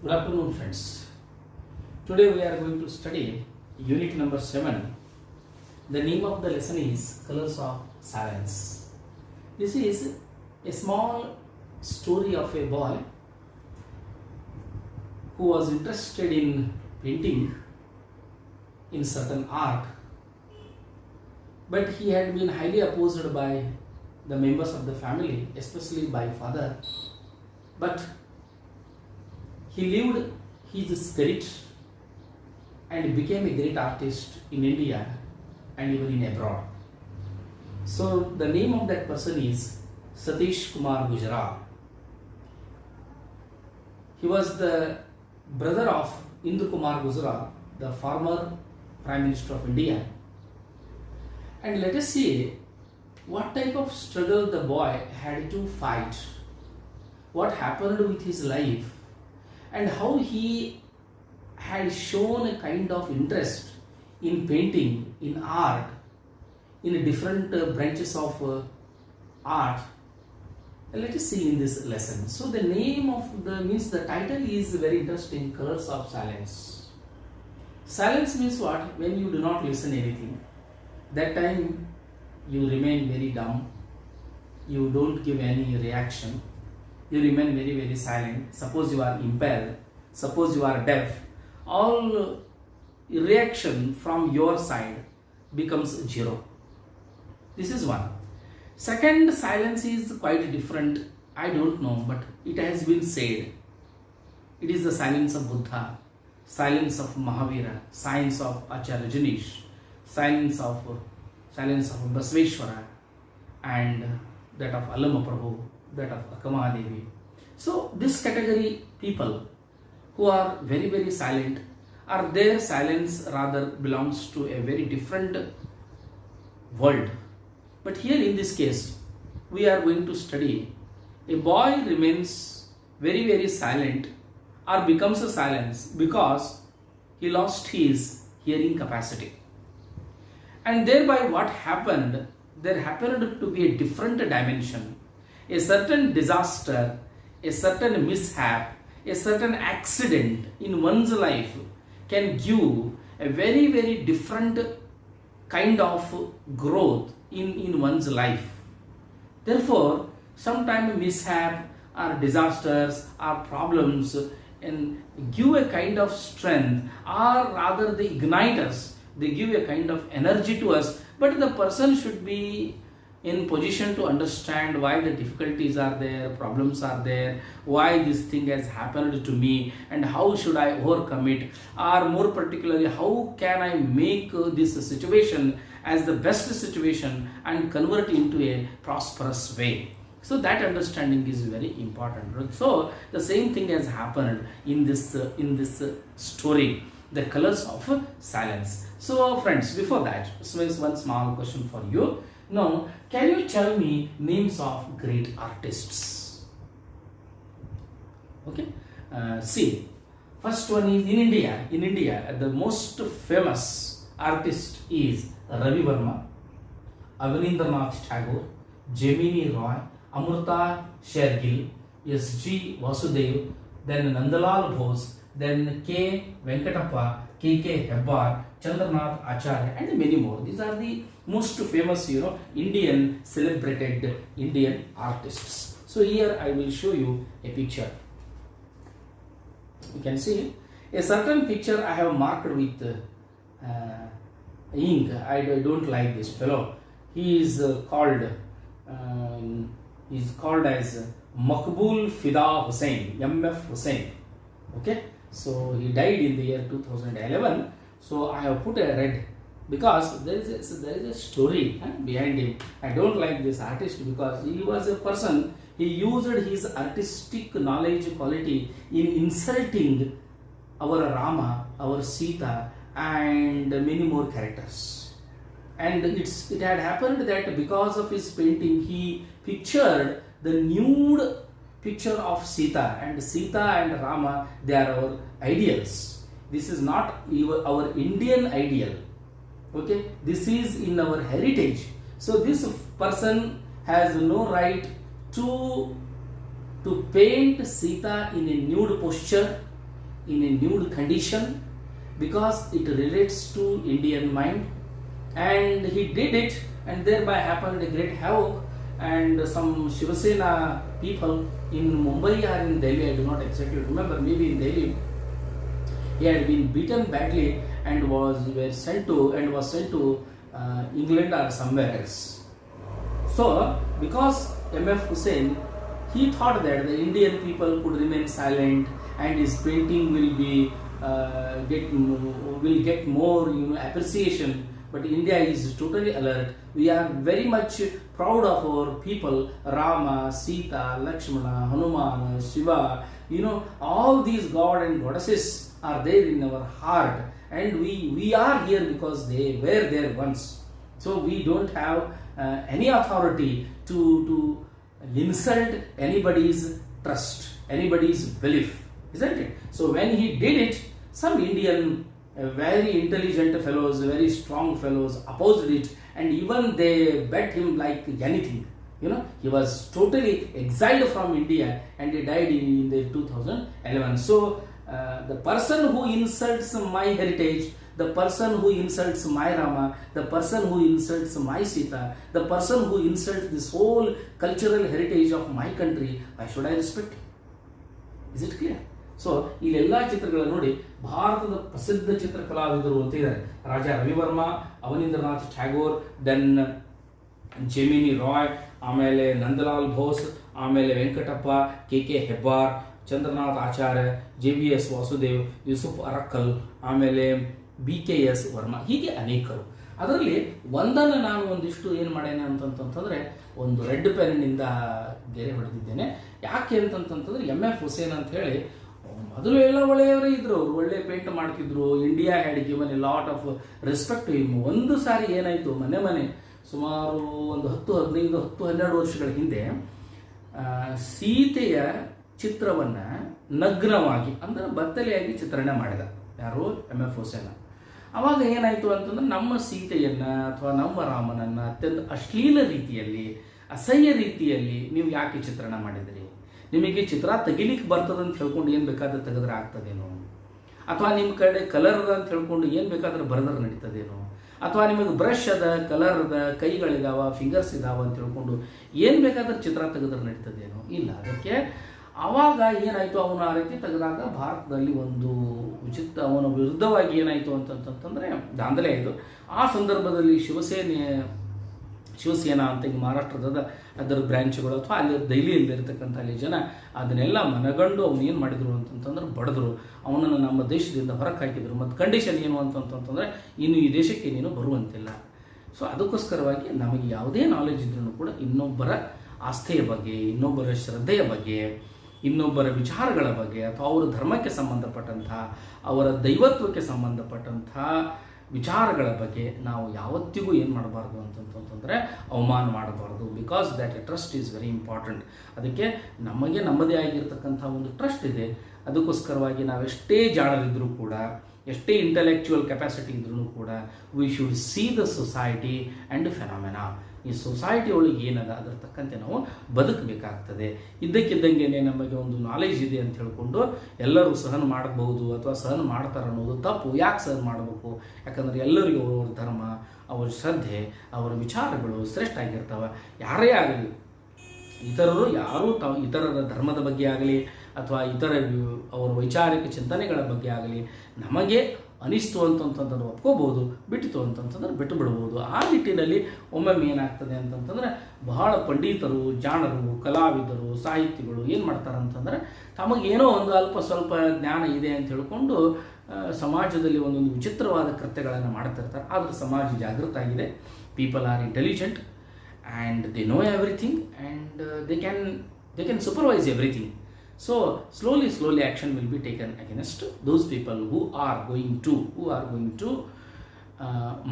Good afternoon, friends. Today we are going to study unit number 7. The name of the lesson is Colors of Silence. This is a small story of a boy who was interested in painting, in certain art, but he had been highly opposed by the members of the family, especially by father. But he lived his spirit and became a great artist in India and even in abroad. So the name of that person is Satish Kumar Gujral. He was the brother of Indu Kumar Gujral, the former Prime Minister of India. And let us see what type of struggle the boy had to fight, what happened with his life, and how he had shown a kind of interest in painting, in art, in different branches of art. Let us see in this lesson. So the name of the title is very interesting, Colors of Silence. Silence means what? When you do not listen anything. That time you remain very dumb, you don't give any reaction, you remain very, very silent. Suppose you are impaired, suppose you are deaf, all reaction from your side becomes zero. This is one. Second, silence is quite different. I don't know, but it has been said. It is the silence of Buddha, silence of Mahavira, silence of Acharya Janish, silence of Basveshwara, and that of Allama Prabhu, that of Akamadevi. So this category people who are very, very silent, or their silence rather belongs to a very different world. But here in this case, we are going to study a boy remains very, very silent or becomes a silence because he lost his hearing capacity. And thereby what happened, there happened to be a different dimension. A certain disaster, a certain mishap, a certain accident in one's life can give a very, very different kind of growth in one's life. Therefore, sometimes mishap or disasters or problems and give a kind of strength, or rather they ignite us, they give a kind of energy to us, but the person should be in position to understand why the difficulties are there, problems are there, why this thing has happened to me and how should I overcome it, or more particularly how can I make this situation as the best situation and convert it into a prosperous way. So that understanding is very important. So the same thing has happened in this story, the Colors of Silence. So friends, before that, so is one small question for you. Now, can you tell me names of great artists? Okay. See, first one is in India. In India, the most famous artist is Ravi Verma, Avinendranath Tagore, Gemini Roy, Amrita Shergill, S.G. Vasudev, then Nandalal Bose, then K. Venkatappa, K.K. Hebbar, Chandranath Acharya, and many more. These are the most famous, Indian celebrated Indian artists. So here I will show you a picture. You can see a certain picture I have marked with ink. I don't like this fellow. He is called as Maqbool Fida Hussain, M.F. Hussain. Okay, so he died in the year 2011. So I have put a red because there is a story behind him. I don't like this artist because he was a person, he used his artistic knowledge quality in insulting our Rama, our Sita, and many more characters. And it had happened that because of his painting, he pictured the nude picture of Sita, and Sita and Rama, they are our ideals. This is not our Indian ideal. Okay, this is in our heritage. So this person has no right to paint Sita in a nude posture, in a nude condition because it relates to Indian mind, and he did it, and thereby happened a great havoc. And some Shiva Sena people in Mumbai or in Delhi, I do not exactly remember, maybe in Delhi, he had been beaten badly and was sent to England or somewhere else. So, because M.F. Hussain, he thought that the Indian people could remain silent and his painting will get more appreciation. But India is totally alert. We are very much proud of our people, Rama, Sita, Lakshmana, Hanuman, Shiva. All these god and goddesses are there in our heart, and we are here because they were there once. So we don't have any authority to insult anybody's trust, anybody's belief, isn't it? So when he did it, some Indian very intelligent fellows, very strong fellows opposed it, and even they bet him like anything. He was totally exiled from India, and he died in the 2011. So the person who insults my heritage, the person who insults my Rama, the person who insults my Sita, the person who insults this whole cultural heritage of my country, why should I respect? Is it clear? So ಇಲ್ಲೆಲ್ಲ ಚಿತ್ರಗಳನ್ನು ನೋಡಿ ಭಾರತದ ಪ್ರಸಿದ್ಧ ಚಿತ್ರಕಲಾವಿದರು ಅಂತ ಇದ್ದಾರೆ. Raja Ravi Varma, ಅವನೀಂದ್ರನಾಥ್ Tagore, then gemini Roy, ಆಮೇಲೆ ನಂದಲಾಲ್ ಬೋಸ್, ಆಮೇಲೆ Venkatappa, K Hebbar, Chandranath ಆಚಾರ್ಯ, JBS Vasudev, Yusuf ಅರಕ್ಕಲ್, ಆಮೇಲೆ BKS ವರ್ಮಾ, ಹೀಗೆ ಅನೇಕರು. ಅದರಲ್ಲಿ ಒಂದನ್ನು ನಾನು ಒಂದಿಷ್ಟು ಏನು ಮಾಡೇನೆ ಅಂತಂತಂದರೆ ಒಂದು ರೆಡ್ ಪೆನ್ನಿಂದ ಗೆರೆ ಹೊಡೆದಿದ್ದೇನೆ. ಯಾಕೆ ಅಂತಂತಂದ್ರೆ M.F. ಹುಸೇನ್ ಅಂತ ಹೇಳಿ ಮೊದಲು ಎಲ್ಲ ಒಳ್ಳೆಯವರೇ ಇದ್ರು, ಅವರು ಒಳ್ಳೆ ಪೇಂಟ್ ಮಾಡ್ತಿದ್ರು. India had given A lot of respect him. ಒಂದು ಸಾರಿ ಏನಾಯಿತು, ಮನೆ ಸುಮಾರು ಒಂದು 10-12 ವರ್ಷಗಳ ಹಿಂದೆ ಸೀತೆಯ ಚಿತ್ರವನ್ನು ನಗ್ನವಾಗಿ ಅಂದರೆ ಬತ್ತಲೆಯಾಗಿ ಚಿತ್ರಣ ಮಾಡಿದ ಯಾರು, M.F. ಹುಸೇನ್. ಅವಾಗ ಏನಾಯಿತು ಅಂತಂದ್ರೆ ನಮ್ಮ ಸೀತೆಯನ್ನು ಅಥವಾ ನಮ್ಮ ರಾಮನನ್ನು ಅತ್ಯಂತ ಅಶ್ಲೀಲ ರೀತಿಯಲ್ಲಿ, ಅಸಹ್ಯ ರೀತಿಯಲ್ಲಿ ನೀವು ಯಾಕೆ ಚಿತ್ರಣ ಮಾಡಿದಿರಿ? ನಿಮಗೆ ಚಿತ್ರ ತೆಗಿಲಿಕ್ಕೆ ಬರ್ತದೆ ಅಂತ ಹೇಳ್ಕೊಂಡು ಏನು ಬೇಕಾದ್ರೆ ತೆಗೆದ್ರೆ ಆಗ್ತದೇನೋ, ಅಥವಾ ನಿಮ್ಮ ಕಡೆ ಕಲರ್ ಅದ ಅಂತ ಹೇಳ್ಕೊಂಡು ಏನು ಬೇಕಾದ್ರೆ ಬರೆದ್ರೆ ನಡೀತದೇನೋ, ಅಥವಾ ನಿಮಗೆ ಬ್ರಷ್ ಅದ, ಕಲರ್ ಅದ, ಕೈಗಳಿದಾವ, ಫಿಂಗರ್ಸ್ ಇದಾವ ಅಂತ ಹೇಳ್ಕೊಂಡು ಏನು ಬೇಕಾದ್ರೆ ಚಿತ್ರ ತೆಗೆದ್ರೆ ನಡೀತದೇನೋ? ಇಲ್ಲ. ಅದಕ್ಕೆ ಆವಾಗ ಏನಾಯಿತು, ಅವನು ಆ ರೀತಿ ತೆಗೆದಾಗ ಭಾರತದಲ್ಲಿ ಒಂದು ಅವನ ವಿರುದ್ಧವಾಗಿ ಏನಾಯಿತು ಅಂತಂತಂದರೆ ದಾಂಧಲೆ ಆಯಿತು. ಆ ಸಂದರ್ಭದಲ್ಲಿ ಶಿವಸೇನಾ ಅಂತ ಈಗ ಮಹಾರಾಷ್ಟ್ರದ ಅದರ ಬ್ರ್ಯಾಂಚ್ಗಳು ಅಥವಾ ಅಲ್ಲಿ ದೆಹಲಿಯಲ್ಲಿರ್ತಕ್ಕಂಥ ಅಲ್ಲಿ ಜನ ಅದನ್ನೆಲ್ಲ ಮನಗಂಡು ಅವನು ಏನು ಮಾಡಿದರು ಅಂತಂತಂದ್ರೆ ಬಡಿದ್ರು, ಅವನನ್ನು ನಮ್ಮ ದೇಶದಿಂದ ಹೊರಗೆ ಹಾಕಿದರು. ಮತ್ತು ಕಂಡೀಷನ್ ಏನು ಅಂತಂತಂದರೆ ಇನ್ನು ಈ ದೇಶಕ್ಕೆ ನೀನು ಬರುವಂತಿಲ್ಲ. ಸೊ ಅದಕ್ಕೋಸ್ಕರವಾಗಿ ನಮಗೆ ಯಾವುದೇ ನಾಲೆಜ್ ಇದ್ರೂ ಕೂಡ ಇನ್ನೊಬ್ಬರ ಆಸ್ಥೆಯ ಬಗ್ಗೆ, ಇನ್ನೊಬ್ಬರ ಶ್ರದ್ಧೆಯ ಬಗ್ಗೆ, ಇನ್ನೊಬ್ಬರ ವಿಚಾರಗಳ ಬಗ್ಗೆ, ಅಥವಾ ಅವರ ಧರ್ಮಕ್ಕೆ ಸಂಬಂಧಪಟ್ಟಂಥ, ಅವರ ದೈವತ್ವಕ್ಕೆ ಸಂಬಂಧಪಟ್ಟಂಥ ವಿಚಾರಗಳ ಬಗ್ಗೆ ನಾವು ಯಾವತ್ತಿಗೂ ಏನು ಮಾಡಬಾರ್ದು ಅಂತಂತಂದರೆ ಅವಮಾನ ಮಾಡಬಾರ್ದು. Because that trust is very important. ಅದಕ್ಕೆ ನಮಗೆ ನಮ್ಮದೇ ಆಗಿರ್ತಕ್ಕಂಥ ಒಂದು ಟ್ರಸ್ಟ್ ಇದೆ. ಅದಕ್ಕೋಸ್ಕರವಾಗಿ ನಾವೆಷ್ಟೇ ಜಾಣರಿದ್ದರೂ ಕೂಡ, ಎಷ್ಟೇ ಇಂಟೆಲೆಕ್ಚುವಲ್ ಕೆಪಾಸಿಟಿ ಇದ್ರೂ ಕೂಡ, we should see the society and phenomena. ಈ ಸೊಸೈಟಿ ಒಳಗೆ ಏನದ ಅದರ ತಕ್ಕಂತೆ ನಾವು ಬದುಕಬೇಕಾಗ್ತದೆ. ಇದ್ದಕ್ಕಿದ್ದಂಗೆ ನಮಗೆ ಒಂದು ನಾಲೆಜ್ ಇದೆ ಅಂತ ಹೇಳ್ಕೊಂಡು ಎಲ್ಲರೂ ಸಹನ ಮಾಡಬಹುದು ಅಥವಾ ಸಹನ ಮಾಡ್ತಾರೆ ಅನ್ನೋದು ತಪ್ಪು. ಯಾಕೆ ಸಹನ ಮಾಡಬೇಕು? ಯಾಕಂದರೆ ಎಲ್ಲರಿಗೂ ಅವ್ರವ್ರ ಧರ್ಮ, ಅವ್ರ ಶ್ರದ್ಧೆ, ಅವರ ವಿಚಾರಗಳು ಶ್ರೇಷ್ಠ ಆಗಿರ್ತವೆ. ಯಾರೇ ಆಗಲಿ, ಇತರರು ಯಾರೂ ಇತರರ ಧರ್ಮದ ಬಗ್ಗೆ ಆಗಲಿ ಅಥವಾ ಇತರ ಅವರ ವೈಚಾರಿಕ ಚಿಂತನೆಗಳ ಬಗ್ಗೆ ಆಗಲಿ ನಮಗೆ ಅನಿಸ್ತು ಅಂತಂತಂದ್ರೆ ಒಪ್ಕೋಬೋದು, ಬಿಟ್ಟಿತು ಅಂತಂತಂದ್ರೆ ಬಿಟ್ಟು ಬಿಡ್ಬೋದು. ಆ ನಿಟ್ಟಿನಲ್ಲಿ ಒಮ್ಮೊಮ್ಮೆ ಏನಾಗ್ತದೆ ಅಂತಂತಂದರೆ ಬಹಳ ಪಂಡಿತರು, ಜಾಣರು, ಕಲಾವಿದರು, ಸಾಹಿತಿಗಳು ಏನು ಮಾಡ್ತಾರೆ ಅಂತಂದರೆ ತಮಗೇನೋ ಒಂದು ಅಲ್ಪ ಸ್ವಲ್ಪ ಜ್ಞಾನ ಇದೆ ಅಂತ ಹೇಳ್ಕೊಂಡು ಸಮಾಜದಲ್ಲಿ ಒಂದೊಂದು ವಿಚಿತ್ರವಾದ ಕೃತ್ಯಗಳನ್ನು ಮಾಡ್ತಿರ್ತಾರೆ. ಆದರೆ ಸಮಾಜ ಜಾಗೃತ ಆಗಿದೆ. People are intelligent and they know everything, and they can supervise everything. So slowly action will be taken against those people who are going to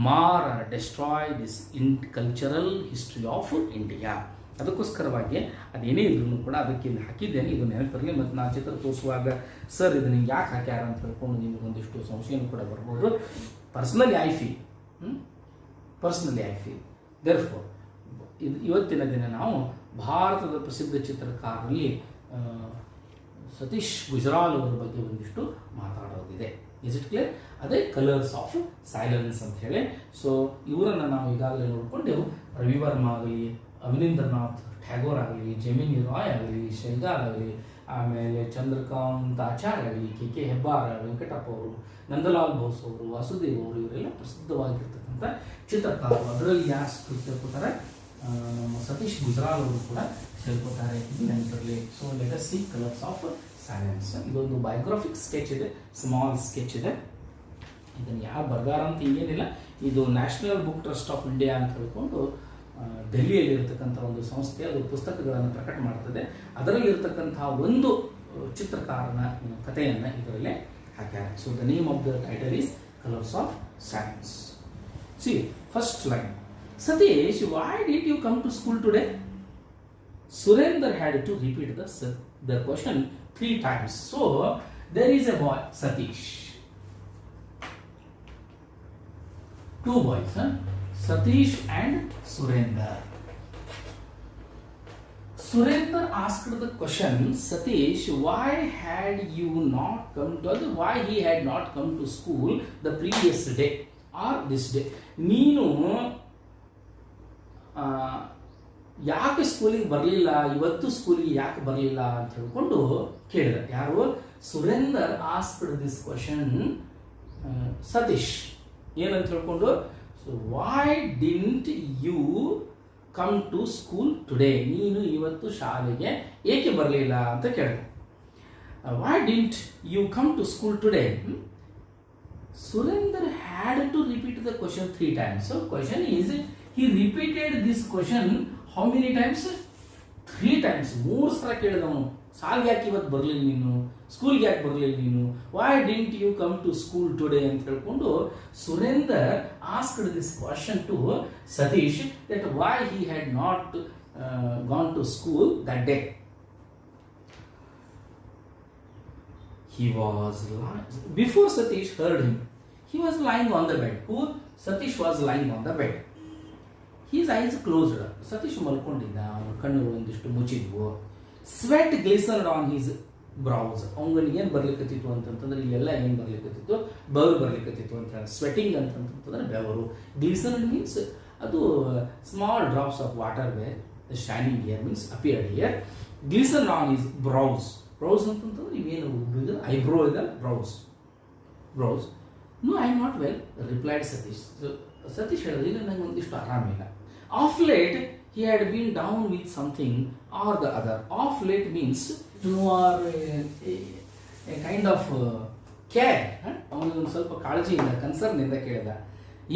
mar or destroy this cultural history of India. ಅದಕ್ಕೋಸ್ಕರವಾಗಿ ಅದೇನೇ ಇದ್ರೂ ಕೂಡ ಅದಕ್ಕೆ ಹಾಕಿದ್ದೇನೆ. ಇದು ನೆನಪಿರಲಿ. ಮತ್ತು ನಾನು ಚಿತ್ರ ತೋರಿಸುವಾಗ ಸರ್ ಇದನ್ನು ಯಾಕೆ ಹಾಕ್ಯಾರ ಅಂತ ಹೇಳ್ಕೊಂಡು ನಿಮಗೆ ಒಂದಿಷ್ಟು ಸಂಶಯನೂ ಕೂಡ ಬರ್ಬೋದು. ಪರ್ಸ್ನಲಿ ಐ ಫೀಲ್ ದೇರ್ಫೋರ್ ಇವತ್ತಿನ ದಿನ ನಾವು ಭಾರತದ ಪ್ರಸಿದ್ಧ ಚಿತ್ರಕಾರರಲ್ಲಿ ಸತೀಶ್ ಗುಜರಾಲ್ ಅವರ ಬಗ್ಗೆ ಒಂದಿಷ್ಟು ಮಾತಾಡೋದಿದೆ. Is it clear? ಅದೇ ಕಲರ್ಸ್ ಆಫ್ ಸೈಲೆನ್ಸ್ ಅಂತ ಹೇಳಿ. ಸೊ ಇವರನ್ನು ನಾವು ಈಗಾಗಲೇ ನೋಡಿಕೊಂಡೆವು. ರವಿವರ್ಮ ಆಗಲಿ, ಅವನೀಂದ್ರನಾಥ್ ಟ್ಯಾಗೋರ್ ಆಗಲಿ, ಜೆಮಿನಿ ರಾಯ್ ಆಗಲಿ, ಶೈಗಾಲ್ ಆಗಲಿ, ಆಮೇಲೆ ಚಂದ್ರಕಾಂತ್ ಆಚಾರ್ಯ ಆಗಲಿ, ಕೆ ಹೆಬ್ಬಾರ್, ವೆಂಕಟಪ್ಪ ಅವರು, ನಂದಲಾಲ್ ಬೋಸ್ ಅವರು, ವಾಸುದೇವ್ ಅವರು, ಇವರೆಲ್ಲ ಪ್ರಸಿದ್ಧವಾಗಿರ್ತಕ್ಕಂಥ ಚಿತ್ರಕಾರರು. ಅದರಲ್ಲಿ ಯಾರು ಸೇರ್ಕೋತಾರೆ? ನಮ್ಮ ಸತೀಶ್ ಗುಜರಾಲ್ ಅವರು ಕೂಡ ಸೇರ್ಕೋತಾರೆ. ಇದು ನೆನಪಿರಲಿ. So let us see colours of silence. ಇದೊಂದು ಬಯೋಗ್ರಾಫಿಕ್ ಸ್ಕೆಚ್ ಇದೆ, ಸ್ಮಾಲ್ ಸ್ಕೆಚ್ ಇದೆ. ಇದನ್ನು ಯಾರು ಬರ್ದಾರ ಅಂತ ಏನಿಲ್ಲ. ಇದು national book trust of India ಅಂತ ಹೇಳ್ಕೊಂಡು ಡೆಲ್ಲಿಯಲ್ಲಿ ಇರತಕ್ಕಂಥ ಒಂದು ಸಂಸ್ಥೆ, ಅದು ಪುಸ್ತಕಗಳನ್ನು ಪ್ರಕಟ ಮಾಡ್ತದೆ. ಅದರಲ್ಲಿ ಇರತಕ್ಕಂತಹ ಒಂದು ಚಿತ್ರಕಾರನ ಕಥೆಯನ್ನು ಇದರಲ್ಲೇ ಹಾಕ್ಯಾರ. So the name of the title is colours of silence. C first line, Satish, why did you come to school today? Surender had to repeat the question 3 times. So there is a boy, Satish. 2 boys, Satish and Surender. Surender asked the question, Satish, why had you not come to, why he had not come to school the previous day or this day? ನೀನು ಯಾಕೆ ಸ್ಕೂಲಿಗೆ ಬರಲಿಲ್ಲ, ಇವತ್ತು ಸ್ಕೂಲಿಗೆ ಯಾಕೆ ಬರಲಿಲ್ಲ ಅಂತ ಹೇಳ್ಕೊಂಡು ಕೇಳಿದ. ಯಾರು? Surender asked this question Satish. ಏನಂತ ಹೇಳ್ಕೊಂಡು, so why didn't you come to school today? ನೀನು ಇವತ್ತು ಶಾಲೆಗೆ ಏಕೆ ಬರಲಿಲ್ಲ ಅಂತ ಕೇಳಿದ. Why didn't you come to school today? Surender had to repeat the question 3 times. So question is, he repeated this question how many times? 3 times. 3 ಸಲ ಕೇಳಿದವನು, ಸಾಲ್ಗೆ ಯಾಕೆ ಇವತ್ತು ಬರಲಿಲ್ಲ ನೀನು, ಸ್ಕೂಲ್ಗೆ ಯಾಕೆ ಬರಲಿಲ್ಲ ನೀನು, why didn't you come to school today ಅಂತ ಹೇಳ್ಕೊಂಡು Surender asked this question to Satish that why he had not gone to school that day. He was lying. Before Satish heard him, he was lying on the bed. Who? Satish was lying on the bed. His eyes closed. Satish ಮಲ್ಕೊಂಡಿದ್ದ, ಅವನ ಕಣ್ಣು ಒಂದಿಷ್ಟು ಮುಚ್ಚಿದ್ವು. Sweat glistened on his brows. ಅವನಿಗೆ ಏನು ಬರ್ಲಿಕ್ಕತ್ತಿತ್ತು ಅಂತಂತಂದ್ರೆ, ಇಲ್ಲೆಲ್ಲ ಏನು ಬರ್ಲಿಕ್ಕತ್ತಿತ್ತು? ಬೆವರು ಬರ್ಲಿಕ್ಕತ್ತಿತ್ತು ಅಂತ ಹೇಳಿ. ಸ್ವೆಟಿಂಗ್ ಅಂತಂತಂದ್ರೆ ಬೆವರು. ಗ್ಲಿಸನ್ಡ್ ಮೀನ್ಸ್ ಅದು small drops of water were shining here means appeared here. Glistened on his brows. Brows ಅಂತಂತಂದ್ರೆ ಇವೇನು ಐಬ್ರೋ ಇದೆ, brows. No I am not well replied Satish. Satish ಹೇಳಿದ್ರೆ, ಇಲ್ಲ ನಂಗೆ ಒಂದಿಷ್ಟು ಆರಾಮಿಲ್ಲ. Of late he had been down with something or the other. Of late means you are a kind of care. ಅವನಿಗೆ ಒಂದು ಸ್ವಲ್ಪ ಕಾಳಜಿಯಿಂದ, ಕನ್ಸರ್ನಿಂದ ಕೇಳಿದ,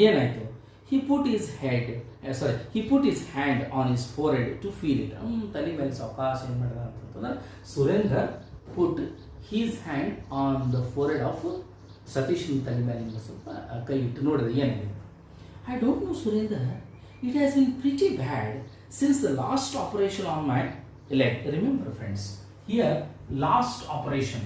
ಏನಾಯಿತು? he put his hand on his forehead to feel it. ತಲೆ ಮೇಲೆ ಸಾವಕಾಶ ಏನು ಮಾಡಿದ ಅಂತಂತಂದ್ರೆ, Surender put his hand on the forehead of ಸತೀಶ್ನ ತಲೆ ಮೇಲೆ ಸ್ವಲ್ಪ ಕೈ ಇಟ್ಟು ನೋಡಿದೆ ಏನಾಗಿದೆ. I don't know Surender, it has been pretty bad since the last operation on my leg. Remember friends, here last operation.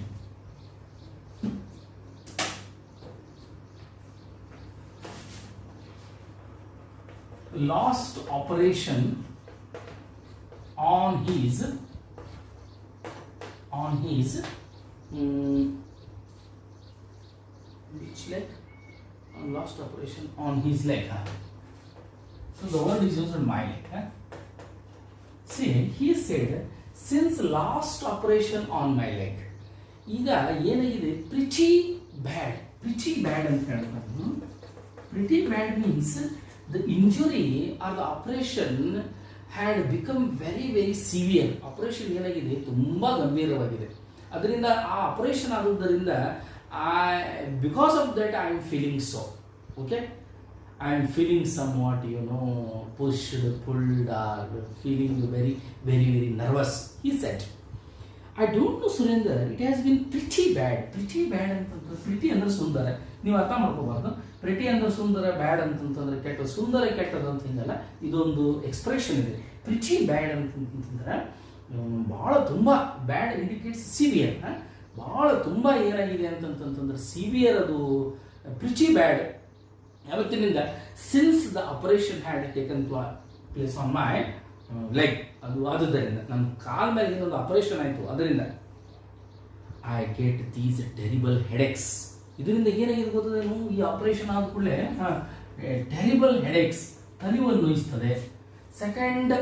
Last operation on his which leg? On last operation on his leg. So the word is used on my leg. See, he said, since last operation on my leg. ಈಗ ಏನಾಗಿದೆ? pretty bad ಅಂತ ಹೇಳ್ತಾರೆ. Pretty bad means the injury or the operation had become very very severe. Operation ಏನಾಗಿದೆ? ತುಂಬ ಗಂಭೀರವಾಗಿದೆ. ಅದರಿಂದ ಆ operation ಆಗುವುದರಿಂದ because of that I am feeling so. Okay? I am feeling somewhat, pushed, pulled, or feeling very very very nervous, he said. I don't know Surender, it has been pretty bad ಅಂತಂದ್ರೆ, pretty ಅಂದ್ರೆ ಸುಂದರ, ನೀವು ಅರ್ಥ ಮಾಡ್ಕೋಬಾರ್ದು. Pretty ಅಂದ್ರೆ ಸುಂದರ, ಬ್ಯಾಡ್ ಅಂತಂತಂದ್ರೆ ಕೆಟ್ಟ. ಸುಂದರ ಕೆಟ್ಟದ್ದು ಅಂತ ಹಿಂಗಲ್ಲ, ಇದೊಂದು ಎಕ್ಸ್ಪ್ರೆಷನ್ ಇದೆ. ಪ್ರಿಟಿ ಬ್ಯಾಡ್ ಅಂತಂತಂದ್ರೆ ಭಾಳ ತುಂಬ, ಬ್ಯಾಡ್ ಇಂಡಿಕೇಟ್ಸ್ ಸಿವಿಯರ್. ಭಾಳ ತುಂಬ ಏನಾಗಿದೆ ಅಂತಂತಂದ್ರೆ ಸಿವಿಯರ್, ಅದು ಪ್ರಿಟಿ ಬ್ಯಾಡ್. ಯಾವತ್ತಿನಿಂದ? Since the operation had taken place on my leg. ಅದು ಆದುದರಿಂದ, ನಮ್ಮ ಕಾಲ ಮೇಲೆ ಇನ್ನೊಂದು ಆಪರೇಷನ್ ಆಯಿತು, ಅದರಿಂದ. I get these terrible headaches. ಇದರಿಂದ ಏನಾಗಿದೆ ಗೊತ್ತದೇನು, ಈ ಆಪರೇಷನ್ ಆದ ಕೂಡಲೇ ಟೆರಿಬಲ್ ಹೆಡೆಕ್ಸ್, ತಲೆಯನ್ನು ನೋಯಿಸ್ತದೆ. Second,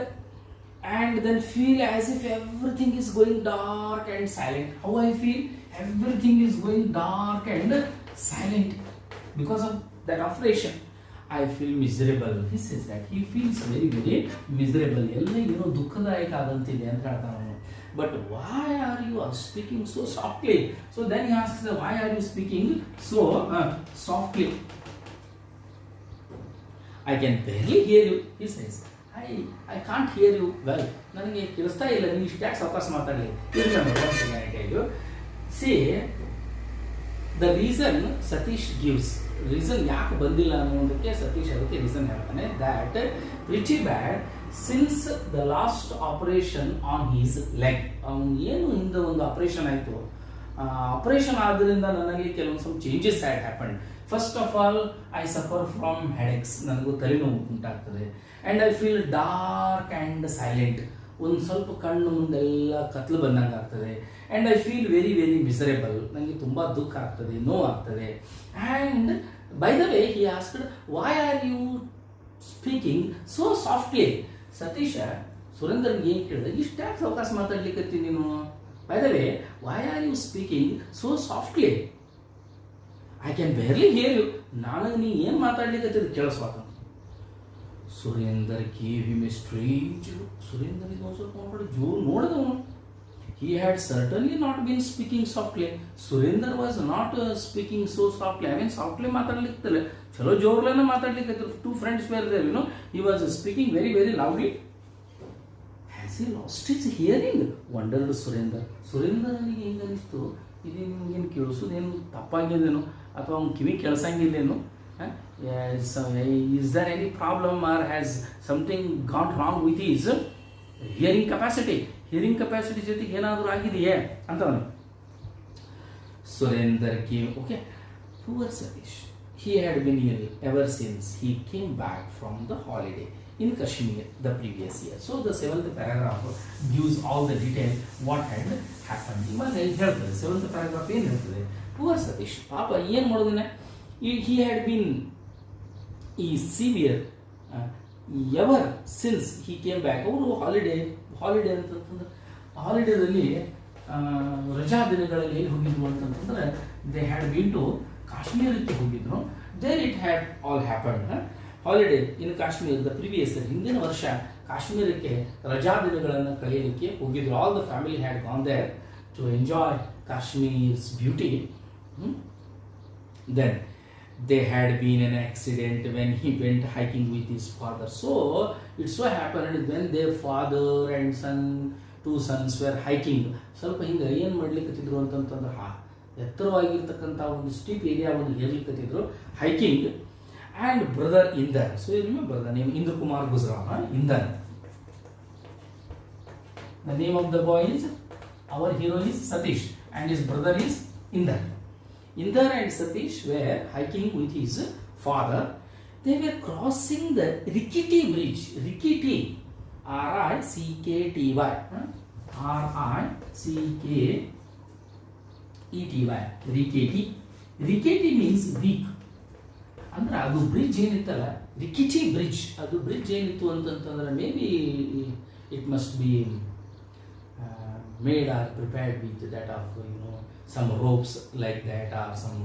and then feel as if everything is going dark and silent. How I feel? Everything is going dark and silent because of that operation. I feel miserable. He says that he feels very very miserable. ಎಲ್ಲ ಏನೋ ದುಃಖದಾಯಕ ಆದಂತಿದೆ ಅಂತ ಹೇಳ್ತಾನೆ ಅವನು. But why are you speaking so softly? So then he asks, why are you speaking so softly? I can barely hear you, he says. I can't hear you well. ನನಗೆ ಕೇಳಿಸ್ತಾ ಇಲ್ಲ, ನೀವು ಇಷ್ಟ್ಯಾಕೆ ಸಾವಕಾಶ ಮಾತಾಡಲಿ. See the reason Satish gives, reason ಯಾಕೆ ಬಂದಿಲ್ಲ ಅನ್ನೋದಕ್ಕೆ ಸತೀಶ್ ಅದಕ್ಕೆ ರೀಸನ್ ಹೇಳ್ತಾನೆ. That pretty bad since the last operation on his leg. ಅವನು ಏನು ಹಿಂದೆ ಒಂದು ಆಪರೇಷನ್ ಆಯಿತು, ಆಪರೇಷನ್ ಆದ್ರಿಂದ ನನಗೆ ಕೆಲವೊಂದು ಸ್ವಲ್ಪ changes happen. First of all I suffer from headaches, ನನಗೂ ತಲೆನೋವು ಉಂಟಾಗ್ತದೆ. And I feel dark and silent, ಒಂದು ಸ್ವಲ್ಪ ಕಣ್ಣು ಮುಂದೆಲ್ಲ ಕತ್ಲು ಬಂದಂಗೆ ಆಗ್ತದೆ. And I feel very very miserable, ನನಗೆ ತುಂಬ ದುಃಖ ಆಗ್ತದೆ, ನೋವು ಆಗ್ತದೆ. And by the way he asked, why are you speaking so softly. Satish ಸುರೇಂದ್ರನ್ಗೆ ಏನು ಕೇಳಿದೆ, ಇಷ್ಟ್ಯಾಕೆ ಸಾವಕಾಶ ಮಾತಾಡ್ಲಿಕ್ಕತ್ತಿ ನೀನು. By the way why are you speaking so softly, I can barely hear you. ನನಗೆ ನೀ ಏನು ಮಾತಾಡ್ಲಿಕ್ಕತ್ತಿದ್ದು ಕೇಳಿಸ್ವಾತ. Surender gave him a strange look. Surender ಇದು ಒಂದು ಸ್ವಲ್ಪ ಜೋರು ನೋಡಿದವನು. He had certainly not been speaking softly. Surinder was not speaking so softly. I mean, softly ಮಾತಾಡ್ಲಿಕ್ತಲ್ಲ, ಚಲೋ ಜೋರ್ಲೇನೆ ಮಾತಾಡ್ಲಿಕ್ಕೆ. Two friends were there, you know. He was speaking very very loudly. Has he lost his hearing? Wondered Surinder. Surinder ಅವನಿಗೆ ಹೆಂಗೆ ಅನಿಸ್ತು, ಇದು ನಿಮ್ಗೇನು ಕೇಳಿಸೋದೇನು ತಪ್ಪಾಗಿದೇನೋ ಅಥವಾ ಅವ್ನು ಕಿವಿ ಕೇಳಿಸಂಗಿಲ್ಲೇನು. Is there any problem or has something gone wrong with his hearing capacity? Hearing capacity ಜೊತೆಗೆ ಏನಾದರೂ ಆಗಿದೆಯೇ ಅಂತವನು. Surender came, okay, poor Satish. He had been ill ever since he came back from the holiday in Kashmir the previous year. So the 7th paragraph gives all the detail what had happened. ಇವಾಗ ಹೇಳ್ತದೆ 7th paragraph ಏನು ಹೇಳ್ತದೆ, poor Satish ಪಾಪ ಏನು ಮಾಡೋದಿನ, he had been severe ever since he came back. ಅವರು holiday ಅಂತಂತಂದ್ರೆ ಹಾಲಿಡೇದಲ್ಲಿ ರಜಾ ದಿನಗಳಲ್ಲಿ ಎಲ್ಲಿ ಹೋಗಿದ್ರು ಅಂತಂತಂದ್ರೆ ದೇ ಹ್ಯಾಡ್ ಬೀನ್ ಟು ಕಾಶ್ಮೀರಕ್ಕೆ ಹೋಗಿದ್ರು. There it had all happened. Holiday in Kashmir the previous ಹಿಂದಿನ ವರ್ಷ ಕಾಶ್ಮೀರಕ್ಕೆ ರಜಾ ದಿನಗಳನ್ನು ಕಳೆಯಲಿಕ್ಕೆ ಹೋಗಿದ್ರು. All the family had gone there to enjoy ಕಾಶ್ಮೀರ್ಸ್ beauty. Then there had been an accident when he went hiking with his father. So it so happened when their father and son, two sons were hiking. ಸ್ವಲ್ಪ ಹಿಂಗೆ ಏನು ಮಾಡ್ಲಿಕ್ಕತ್ತಿದ್ರು ಅಂತಂತಂದ್ರೆ ಎತ್ತರವಾಗಿರ್ತಕ್ಕಂಥ ಒಂದು steep area ಒಂದು ಏರ್ಲಿಕ್ಕತ್ತಿದ್ರು, hiking. And brother Inder, so you remember the name Indra Kumar Gujral. Inder, the name of the boy is, our hero is Satish and his brother is Indar. Indar and Satish were hiking with his father. They were crossing the Rickety Bridge. Rickety, R-I-C-K-T-Y. R-I-C-K-E-T-Y. Rickety. Rickety means weak. ಅಂದ್ರೆ ಅದು bridge ಏನಿತ್ತಲ್ಲ, ರಿಕಿಟಿ bridge, ಅದು bridge ಏನಿತ್ತು ಅಂತಂತಂದ್ರೆ may be it must be made or prepared with that of some ropes like that or some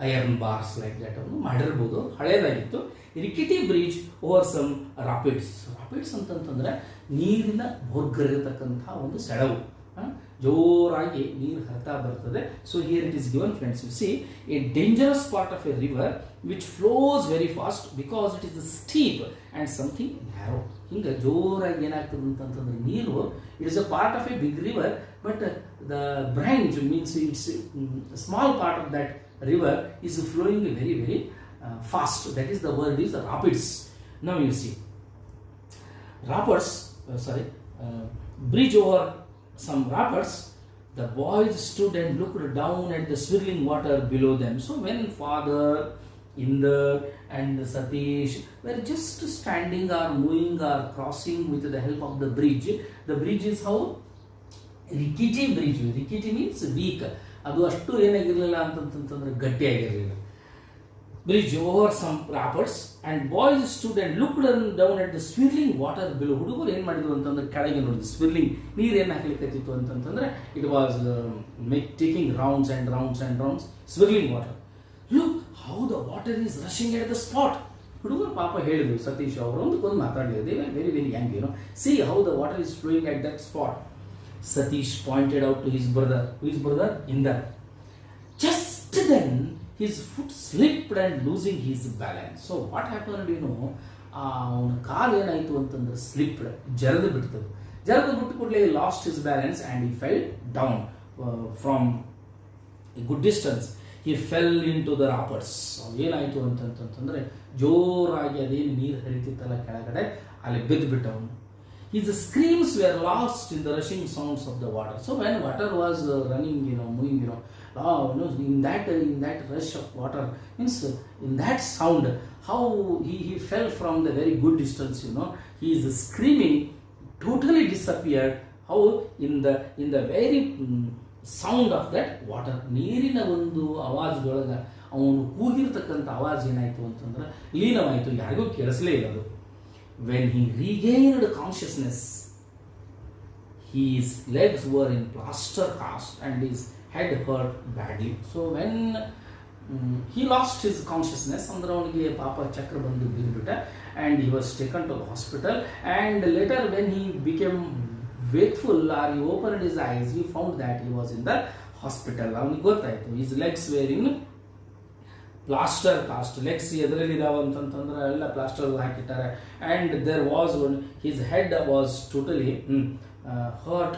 iron bars like that ಮಾಡಿರ್ಬೋದು. ಹಳೇದಾಗಿತ್ತು. Rickety bridge over some rapids. Rapids ಅಂತಂತಂದ್ರೆ ನೀರಿನ ಭೋರ್ಗರಿರತಕ್ಕಂಥ ಒಂದು ಸೆಳವು, ಜೋರಾಗಿ ನೀರು ಹರಿತಾ ಬರ್ತದೆ. So here it is given friends, you see a dangerous part of a river which flows very fast because it is steep and something narrow. ಹಿಂಗೆ ಜೋರಾಗಿ ಏನಾಗ್ತದೆ ಅಂತಂತಂದ್ರೆ ನೀರು, it is a part of a big river but the branch means it's small part of that river is flowing very very fast. That is the word is rapids. Now you see rapids, bridge over some rapids. The boys stood and looked down at the swirling water below them. So when father Indar and Satish were just standing or moving or crossing with the help of the bridge is how rickety bridge. Rickety means weak, ಅದು ಅಷ್ಟು ಏನಾಗಿರಲಿಲ್ಲ ಅಂತಂತಂದ್ರೆ ಗಟ್ಟಿಯಾಗಿರಲಿಲ್ಲ. Bridge over some rapids and boys stood and looked down at the swirling water below. ಹುಡುಗರು ಏನು ಮಾಡಿದ್ರು ಅಂತಂದ್ರೆ ಕೆಳಗೆ ನೋಡಿದ್ರು, ಸ್ವಿರ್ಲಿಂಗ್ ನೀರು ಏನು ಹಾಕ್ಲಿಕ್ಕತ್ತಿತ್ತು ಅಂತಂತಂದ್ರೆ it was taking rounds and rounds and rounds, swirling water. Look how the water is rushing at the spot. ಹುಡುಗರು ಪಾಪ ಹೇಳಿದ್ರು ಸತೀಶ್ ಅವರು ಒಂದಕ್ಕೊಂದು ಮಾತಾಡಲಿಲ್ಲ. They very very young, see how the water is flowing at that spot. Satish pointed out to his brother Indra. Just then his foot slipped and losing his balance. So what happened, ಅವನ ಕಾಲು ಏನಾಯಿತು ಅಂತಂದ್ರೆ slip, ಜರದು ಬಿಟ್ಟು ಕೂಡಲೇ last his balance and he fell down from a good distance. He fell into the rapids. ಏನಾಯಿತು ಅಂತಂತಂದ್ರೆ ಜೋರಾಗಿ ಅದೇನು ನೀರು ಹರಿತಿತ್ತಲ್ಲ ಕೆಳಗಡೆ, ಅಲ್ಲಿ ಬಿದ್ದಬಿಟ್ಟವನು. His screams were lost in the rushing sounds of the water. So when water was running, moving, in that rush of water, means in that sound, how he fell from the very good distance, he is screaming, totally disappeared. How in the very sound of that water, ನೀರಿನ ಒಂದು ಆವಾಜದೊಳಗ ಅವನು ಕೂಗಿರ್ತಕ್ಕಂಥ ಆವಾಜ್ ಏನಾಯಿತು ಅಂತಂದ್ರೆ ಲೀನವಾಯಿತು, ಯಾರಿಗೂ ಕೇಳಿಸಲೇ ಇಲ್ಲ ಅದು. When he regained consciousness, his legs were in plaster cast and his head hurt badly. So when he lost his consciousness, ಅಂದ್ರೆ ಅವನಿಗೆ ಪಾಪ ಚಕ್ರ ಬಂದು ಬಿದ್ದುಬಿಟ್ಟ, and he was taken to the hospital. And later when he became wakeful or he opened his eyes, he found that he was in the hospital. ಅವನಿಗೆ ಗೊತ್ತಾಯಿತು his legs were in plaster cast. Legs ಎದರಲ್ಲಿ ಇದಾವೆ ಅಂತಂತಂದ್ರೆ ಎಲ್ಲ plaster ಹಾಕಿಟ್ಟಾರೆ. And there was on his head was totally hurt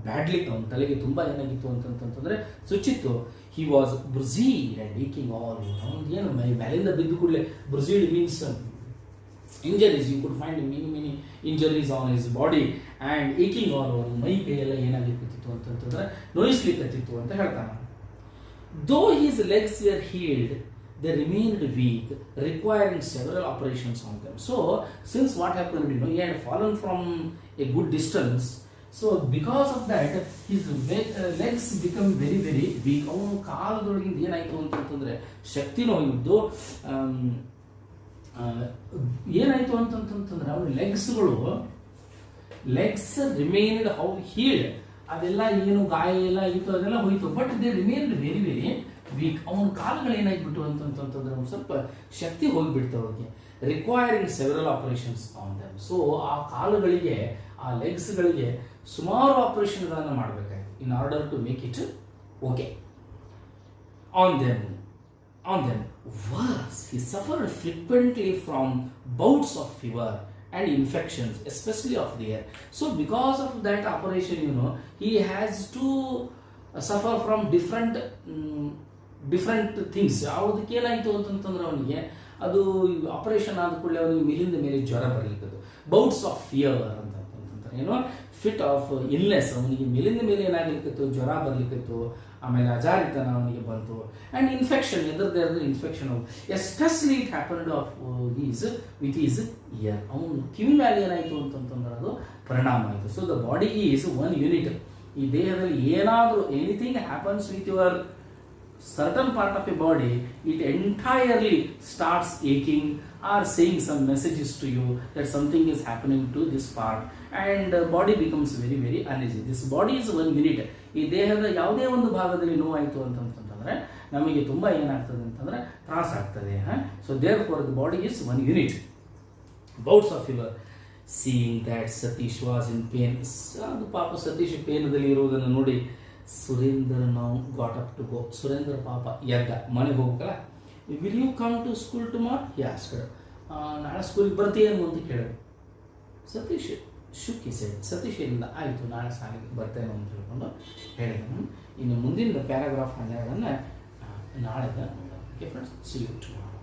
badly. ಅವನ ತಲೆಗೆ ತುಂಬ ಏನಾಗಿತ್ತು ಅಂತಂತಂದರೆ ಚುಚ್ಚಿತ್ತು. He was bruised and aching all. ಏನು ಮೇಲಿಂದ ಬಿದ್ದು ಕೂಡಲೇ bruised means injuries. You could find many injuries on his body and aching all over. ಮೈ ಕೈಯೆಲ್ಲ ಏನಾಗಲಿಕ್ಕತ್ತಿತ್ತು ಅಂತಂತಂದರೆ ನೋಯಿಸ್ಲಿಕ್ಕತ್ತಿತ್ತು ಅಂತ ಹೇಳ್ತಾನೆ. Though his legs were healed, they remained weak, requiring several operations on them. So, since what happened, he had fallen from a good distance. So, because of that, his legs become very, very weak. ಅವನು ಕಾಲದೊಳಗಿಂದ ಏನಾಯಿತು ಅಂತಂತಂದರೆ ಶಕ್ತಿನೂ ಹೋಗಿದ್ದು. ಏನಾಯಿತು ಅಂತಂತಂದ್ರೆ ಅವನ legs remained how healed. ಅದೆಲ್ಲ ಏನು ಗಾಯ ಎಲ್ಲ ಇತ್ತು ಅದೆಲ್ಲ ಹೋಯಿತು, but they remained very very weak. ಅವನ ಕಾಲುಗಳು ಏನಾಗಿಬಿಟ್ಟು ಅಂತಂತಂದ್ರೆ ಒಂದು ಸ್ವಲ್ಪ ಶಕ್ತಿ ಹೋಗಿಬಿಡ್ತು ಅವ್ರಿಗೆ. Requiring several operations on them. So ಆ ಕಾಲುಗಳಿಗೆ, ಆ ಲೆಗ್ಸ್ಗಳಿಗೆ ಸುಮಾರು ಆಪರೇಷನ್ಗಳನ್ನು ಮಾಡಬೇಕಾಯ್ತು in order to make it okay. On them worse, he suffered frequently from bouts of fever and infections, especially of the air. So because of that operation, he has to suffer from different things. ಅದಕ್ಕೆ ಏನಾಯಿತು ಅಂತಂತಂದ್ರೆ ಅವನಿಗೆ ಅದು operation ಆದ ಕೂಡಲೇ ಅವನಿಗೆ ಮೇಲಿಂದ ಮೇಲೆ ಜ್ವರ ಬರಲಿಕ್ಕದು. ಬೌಟ್ಸ್ ಆಫ್ ಫಿಯರ್ ಅಂತಂತಾರೆ, ಫಿಟ್ ಆಫ್ ಇಲ್ನೆಸ್. ಅವನಿಗೆ ಮೇಲಿಂದ ಮೇಲೆ ಏನಾಗಲಿಕ್ಕಿತ್ತು, ಜ್ವರ ಬರಲಿಕ್ಕಿತ್ತು. ಆಮೇಲೆ ಅಜಾರಿತನ ಅವನಿಗೆ ಬಂತು. ಆ್ಯಂಡ್ ಇನ್ಫೆಕ್ಷನ್, ಎದ್ರದ್ದು infection. Especially it happened off with his ear. ಅವನು ಕಿವಿ ಮೇಲೆ ಏನಾಯಿತು ಅಂತಂತಂದ್ರೆ ಅದು ಪರಿಣಾಮ ಆಯಿತು. So the body is one unit. ಈ ದೇಹದಲ್ಲಿ ಏನಾದರೂ anything happens with your certain part of your body, it entirely starts aching or saying some messages to you that something is happening to this part, and body becomes very very uneasy. This body is one unit. ಈ ದೇಹದ ಯಾವುದೇ ಒಂದು ಭಾಗದಲ್ಲಿ ನೋವಾಯಿತು ಅಂತಂತಂದ್ರೆ ನಮಗೆ ತುಂಬ ಏನಾಗ್ತದೆ ಅಂತಂದ್ರೆ ತ್ರಾಸ ಆಗ್ತದೆ. So therefore the body is one unit. Bouts of fever. Seeing that Satish was in pain, ಅದು ಪಾಪ ಸತೀಶ್ ಪೇನದಲ್ಲಿ ಇರುವುದನ್ನು ನೋಡಿ ಸುರೇಂದ್ರ ನಾವು got up to go. Surendra ಪಾಪ ಎದ್ದ, ಮನೆಗೆ ಹೋಗ್ಬೇಕಲ್ಲ. Will you come to school tomorrow? Yes ಕಡೆ, ನಾಳೆ ಸ್ಕೂಲಿಗೆ ಬರ್ತೀಯೇನು ಅಂತ ಕೇಳಿದ್ರು. ಸತೀಶ್ ಶುಕ್ಕಿ ಸೈಡ್. ಸತೀಶ್ ಇಲ್ಲ, ಆಯಿತು ನಾಳೆ ಶಾಲೆಗೆ ಬರ್ತೇನೆ ಅಂತ ಹೇಳ್ಕೊಂಡು ಹೇಳಿದನು. ಇನ್ನು ಮುಂದಿನ ಪ್ಯಾರಾಗ್ರಾಫ್ 12 ನಾಳೆಗೆ ನೋಡೋಣ. Okay friends, see you tomorrow.